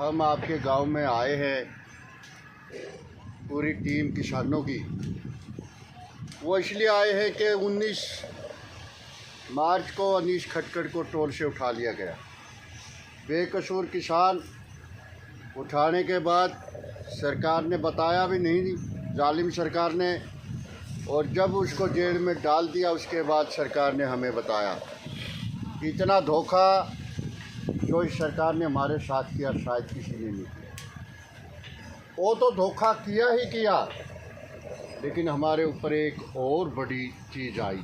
हम आपके गांव में आए हैं, पूरी टीम किसानों की। वो इसलिए आए हैं कि 19 मार्च को अनीश खटकड़ को टोल से उठा लिया गया। बेकसूर किसान उठाने के बाद सरकार ने बताया भी नहीं, जालिम सरकार ने, और जब उसको जेल में डाल दिया उसके बाद सरकार ने हमें बताया। इतना धोखा जो इस सरकार ने हमारे साथ किया शायद किसी ने नहीं किया। वो तो धोखा किया ही किया, लेकिन हमारे ऊपर एक और बड़ी चीज़ आई,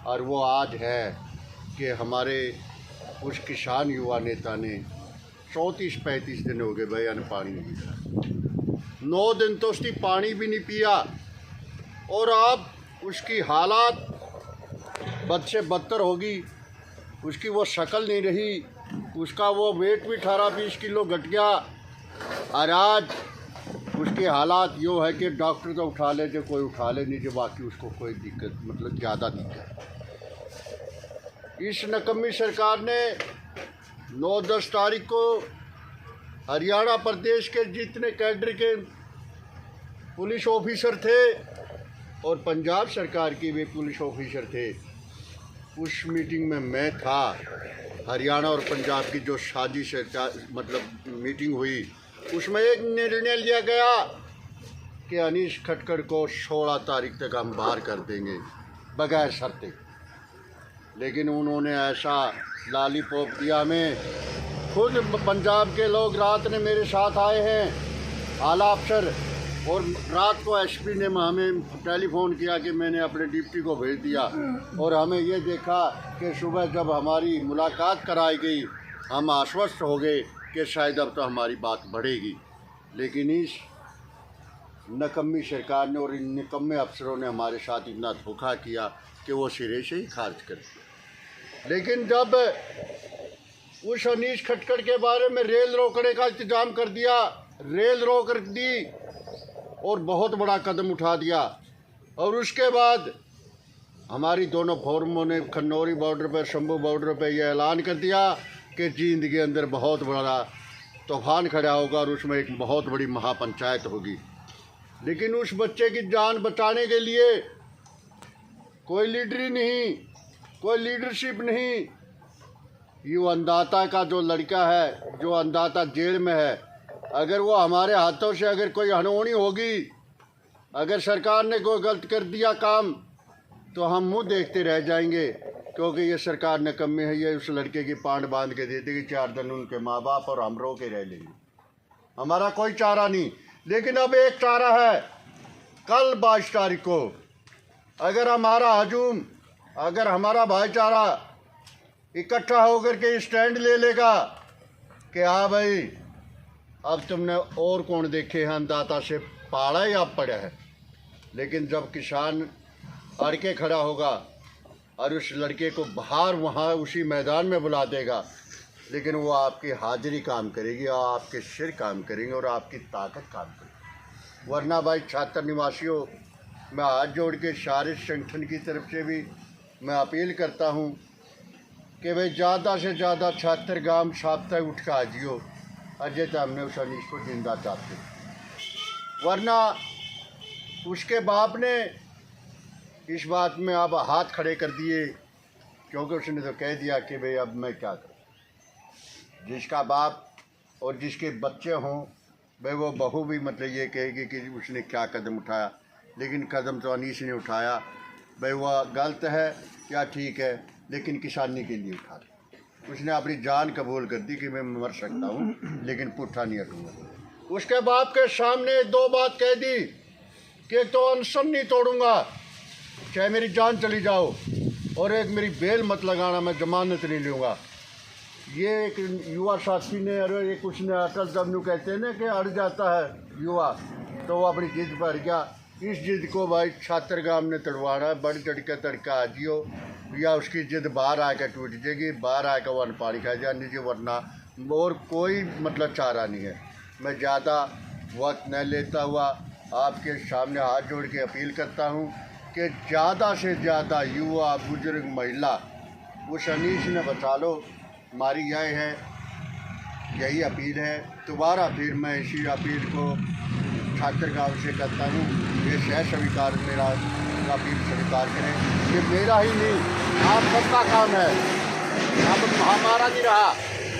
और वो आज है कि हमारे उस किसान युवा नेता ने 34-35 दिन हो गए भाई अन्न पानी नहीं पिया। 9 दिन तो उसकी पानी भी नहीं पिया, और अब उसकी हालात बद से बदतर होगी। उसकी वो शक्ल नहीं रही, उसका वो वेट भी 18-20 किलो घट गया, और आज उसकी हालात यो है कि डॉक्टर तो उठा ले जो कोई उठा ले, नहीं जो बाकी उसको कोई दिक्कत मतलब ज़्यादा दिक्कत। इस नकम्मी सरकार ने 9-10 तारीख को हरियाणा प्रदेश के जितने कैडर के पुलिस ऑफिसर थे और पंजाब सरकार के भी पुलिस ऑफिसर थे, उस मीटिंग में मैं था। हरियाणा और पंजाब की जो साजिश मतलब मीटिंग हुई, उसमें एक निर्णय लिया गया कि अनीश खटकड़ को 16 तारीख तक हम बाहर कर देंगे बगैर शर्तें। लेकिन उन्होंने ऐसा लॉलीपॉप दिया हमें। खुद पंजाब के लोग रात ने मेरे साथ आए हैं, आला अफसर, और रात को एसपी ने हमें टेलीफोन किया कि मैंने अपने डिप्टी को भेज दिया, और हमें ये देखा कि सुबह जब हमारी मुलाकात कराई गई हम आश्वस्त हो गए कि शायद अब तो हमारी बात बढ़ेगी। लेकिन इस नकम्मी सरकार ने और इन निकम्मे अफसरों ने हमारे साथ इतना धोखा किया कि वो सिरे से ही खारिज कर दिया। लेकिन जब उस अनीश खटकड़ के बारे में रेल रोकने का इंतज़ाम कर दिया, रेल रोक दी और बहुत बड़ा कदम उठा दिया, और उसके बाद हमारी दोनों फोरमों ने खन्नौरी बॉर्डर पर, शंभू बॉर्डर पर यह ऐलान कर दिया कि जींद के अंदर बहुत बड़ा तूफान खड़ा होगा और उसमें एक बहुत बड़ी महापंचायत होगी। लेकिन उस बच्चे की जान बचाने के लिए कोई लीडरी नहीं, कोई लीडरशिप नहीं। ये अन्नदाता का जो लड़का है, जो अन्नदाता जेल में है, अगर वो हमारे हाथों से अगर कोई अनहोनी होगी, अगर सरकार ने कोई गलत कर दिया काम, तो हम मुंह देखते रह जाएंगे, क्योंकि ये सरकार नकम्मी है। ये उस लड़के की पांड बांध के दे देगी 4 दिन उनके माँ बाप, और हम रो के रह लेंगे। हमारा कोई चारा नहीं। लेकिन अब एक चारा है, कल 22 तारीख को अगर हमारा हजूम, अगर हमारा भाईचारा इकट्ठा होकर के स्टैंड ले लेगा कि हाँ भाई अब तुमने और कौन देखे हैं, अन्नदाता से पाड़ा ही आप पड़ा है। लेकिन जब किसान अड़ के खड़ा होगा और उस लड़के को बाहर वहाँ उसी मैदान में बुला देगा, लेकिन वो आपकी हाजिरी काम करेगी और आपके सिर काम करेंगे और आपकी ताकत काम करेगी। वरना भाई छात्र निवासियों, मैं हाथ जोड़ के सारे संगठन की तरफ से भी मैं अपील करता हूँ कि भाई ज़्यादा से ज़्यादा छात्र गांव साप्ताह उठ के आजियो। अजय तो हमने उस अनीश को जिंदा चाहते, वरना उसके बाप ने इस बात में अब हाथ खड़े कर दिए, क्योंकि उसने तो कह दिया कि भाई अब मैं क्या करूं। जिसका बाप और जिसके बच्चे हों भाई, वो बहू भी मतलब ये कहेगी कि उसने क्या कदम उठाया, लेकिन कदम तो अनीश ने उठाया। भाई वह गलत है क्या ठीक है, लेकिन किसानी के लिए उठा। उसने अपनी जान कबूल कर दी कि मैं मर सकता हूँ, लेकिन पुट्ठा नहीं हटूँगा। उसके बाप के सामने 2 बात कह दी कि एक तो अनशन नहीं तोड़ूंगा चाहे मेरी जान चली जाओ, और एक मेरी बेल मत लगाना, मैं जमानत नहीं लूँगा। ये एक युवा साथी ने, अरे एक उसने अटल दमनू कहते हैं ना कि अड़ जाता है युवा, तो वो अपनी जिद पर अड़ गया। इस जिद को भाई छात्र गांव ने तड़वाना, बढ़ चढ़ के तड़का आजियो, या उसकी जिद बाहर आकर टूट जाएगी, बाहर आकर वो अन्न पानी खा जानी चाहिए, वरना और कोई मतलब चारा नहीं है। मैं ज़्यादा वक्त न लेता हुआ आपके सामने हाथ जोड़ के अपील करता हूँ कि ज़्यादा से ज़्यादा युवा, बुजुर्ग, महिला उस अनीश ने बचा लो। हमारी यह है यही अपील है। दोबारा फिर मैं इसी अपील को छात्र गाँव से करता हूँ, ये शहर स्वीकार मेरा अपील स्वीकार करें। ये मेरा ही नहीं, आप सबका काम है। अब हमारा नहीं रहा,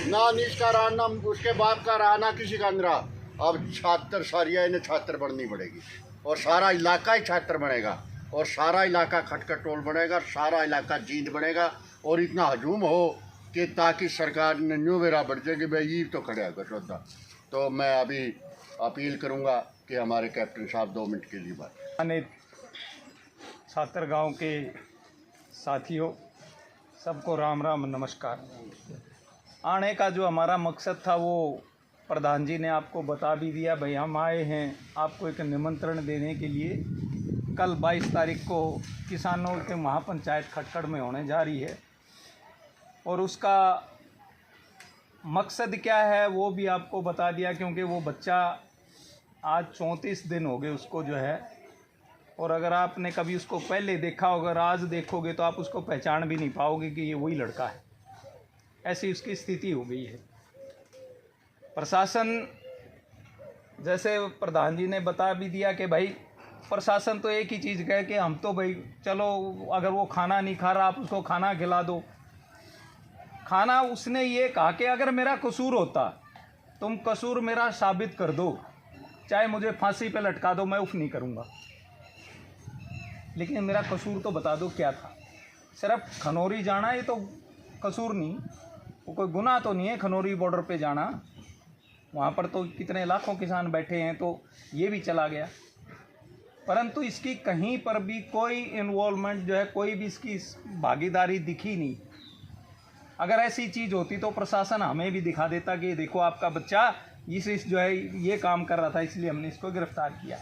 ना अनीश का रहा, ना उसके बाप का रहा, ना किसी का नहीं रहा। अब छात्र सारिया इन्हें छात्र बननी पड़ेगी और सारा इलाका ही छात्र बनेगा और सारा इलाका खटखट टोल बनेगा, सारा इलाका जींद बनेगा और इतना हजूम हो कि ताकि सरकार ने न्यू मेरा बढ़ जाए कि भाई ये तो खड़े आकर श्रद्धा। तो मैं अभी अपील करूंगा कि हमारे कैप्टन साहब 2 मिनट के लिए बात। अनेक छात्र गांव के साथियों, सबको राम राम नमस्कार। आने का जो हमारा मकसद था वो प्रधान जी ने आपको बता भी दिया। भाई हम आए हैं आपको एक निमंत्रण देने के लिए। कल 22 तारीख को किसानों के महापंचायत खटखड़ में होने जा रही है और उसका मकसद क्या है वो भी आपको बता दिया, क्योंकि वो बच्चा आज 34 दिन हो गए उसको जो है, और अगर आपने कभी उसको पहले देखा होगा, आज देखोगे तो आप उसको पहचान भी नहीं पाओगे कि ये वही लड़का है। ऐसी उसकी स्थिति हो गई है। प्रशासन, जैसे प्रधान जी ने बता भी दिया कि भाई प्रशासन तो एक ही चीज़ कहे कि हम तो भाई चलो, अगर वो खाना नहीं खा रहा आप उसको खाना खिला दो। खाना उसने ये कहा कि अगर मेरा कसूर होता, तुम कसूर मेरा साबित कर दो, चाहे मुझे फांसी पे लटका दो, मैं उफ नहीं करूँगा, लेकिन मेरा कसूर तो बता दो क्या था। सिर्फ खनौरी जाना ये तो कसूर नहीं, वो कोई गुनाह तो नहीं है खनौरी बॉर्डर पे जाना। वहाँ पर तो कितने लाखों किसान बैठे हैं, तो ये भी चला गया। परंतु इसकी कहीं पर भी कोई इन्वॉल्वमेंट जो है, कोई भी इसकी भागीदारी दिखी नहीं। अगर ऐसी चीज़ होती तो प्रशासन हमें भी दिखा देता कि देखो आपका बच्चा इस जो है ये काम कर रहा था, इसलिए हमने इसको गिरफ्तार किया।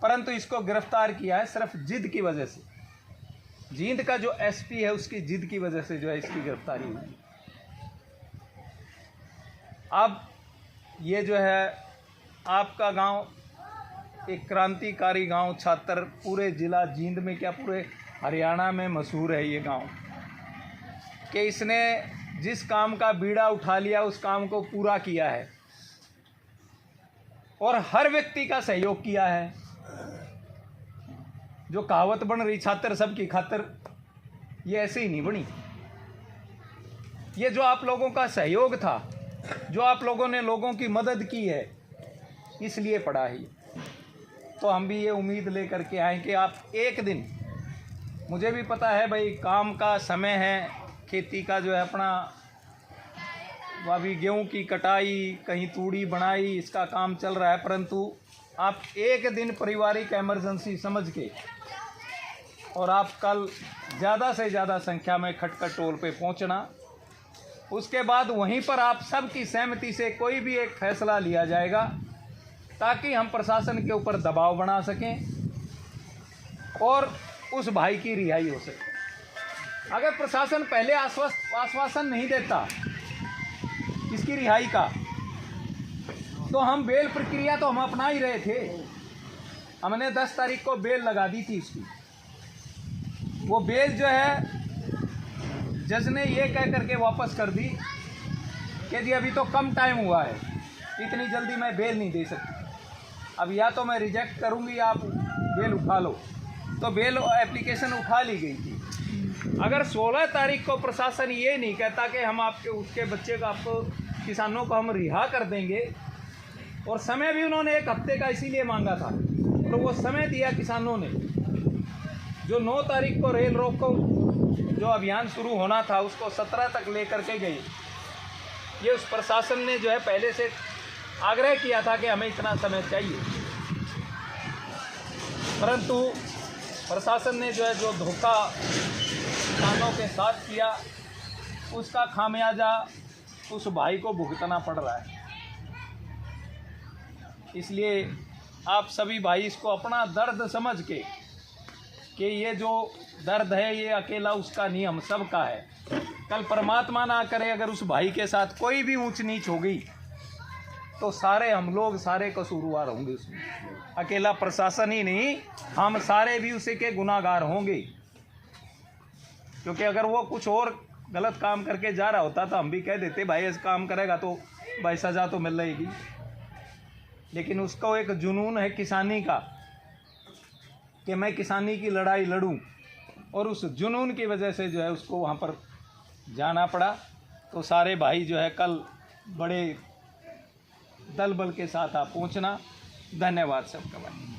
परंतु इसको गिरफ्तार किया है सिर्फ जिद की वजह से। जींद का जो एसपी है उसकी जिद की वजह से जो है इसकी गिरफ्तारी हुई। अब ये जो है आपका गांव एक क्रांतिकारी गांव, छात्र पूरे ज़िला जींद में क्या पूरे हरियाणा में मशहूर है ये गांव, कि इसने जिस काम का बीड़ा उठा लिया उस काम को पूरा किया है और हर व्यक्ति का सहयोग किया है। जो कहावत बन रही छात्र सबकी खातिर, ये ऐसे ही नहीं बनी। ये जो आप लोगों का सहयोग था, जो आप लोगों ने लोगों की मदद की है, इसलिए पड़ा है। तो हम भी ये उम्मीद लेकर के आए कि आप एक दिन, मुझे भी पता है भाई काम का समय है, खेती का जो है अपना अभी गेहूं की कटाई, कहीं तूड़ी बनाई, इसका काम चल रहा है। परंतु आप एक दिन पारिवारिक इमरजेंसी समझ के और आप कल ज़्यादा से ज़्यादा संख्या में खटखट टोल पे पहुंचना। उसके बाद वहीं पर आप सबकी सहमति से कोई भी एक फैसला लिया जाएगा ताकि हम प्रशासन के ऊपर दबाव बना सकें और उस भाई की रिहाई हो सके। अगर प्रशासन पहले आश्वासन नहीं देता इसकी रिहाई का, तो हम बेल प्रक्रिया तो हम अपना ही रहे थे। हमने 10 तारीख को बेल लगा दी थी इसकी। वो बेल जो है जज ने ये कह करके वापस कर दी कि जी अभी तो कम टाइम हुआ है, इतनी जल्दी मैं बेल नहीं दे सकती। अब या तो मैं रिजेक्ट करूँगी, आप बेल उठा लो। तो बेल एप्लीकेशन उठा ली गई थी। अगर 16 तारीख को प्रशासन ये नहीं कहता कि हम आपके उसके बच्चे को, आपको किसानों को हम रिहा कर देंगे, और समय भी उन्होंने 1 हफ्ते का इसीलिए मांगा था, तो वो समय दिया किसानों ने। जो 9 तारीख को रेल रोको जो अभियान शुरू होना था उसको 17 तक लेकर के गए। ये उस प्रशासन ने जो है पहले से आग्रह किया था कि हमें इतना समय चाहिए, परंतु प्रशासन ने जो है जो धोखा किसानों के साथ किया, उसका खामियाजा उस भाई को भुगतना पड़ रहा है। इसलिए आप सभी भाई इसको अपना दर्द समझ के, कि ये जो दर्द है ये अकेला उसका नहीं, हम सब का है। कल परमात्मा ना करे अगर उस भाई के साथ कोई भी ऊंच नीच हो गई तो सारे हम लोग सारे कसूरवार होंगे उसमें। अकेला प्रशासन ही नहीं, हम सारे भी उसी के गुनाहगार होंगे। क्योंकि अगर वो कुछ और गलत काम करके जा रहा होता तो हम भी कह देते भाई ऐसा काम करेगा तो भाई सज़ा तो मिल रहेगी, लेकिन उसको एक जुनून है किसानी का कि मैं किसानी की लड़ाई लड़ूं, और उस जुनून की वजह से जो है उसको वहाँ पर जाना पड़ा। तो सारे भाई जो है कल बड़े दल बल के साथ आप पहुँचना। धन्यवाद सबका भाई।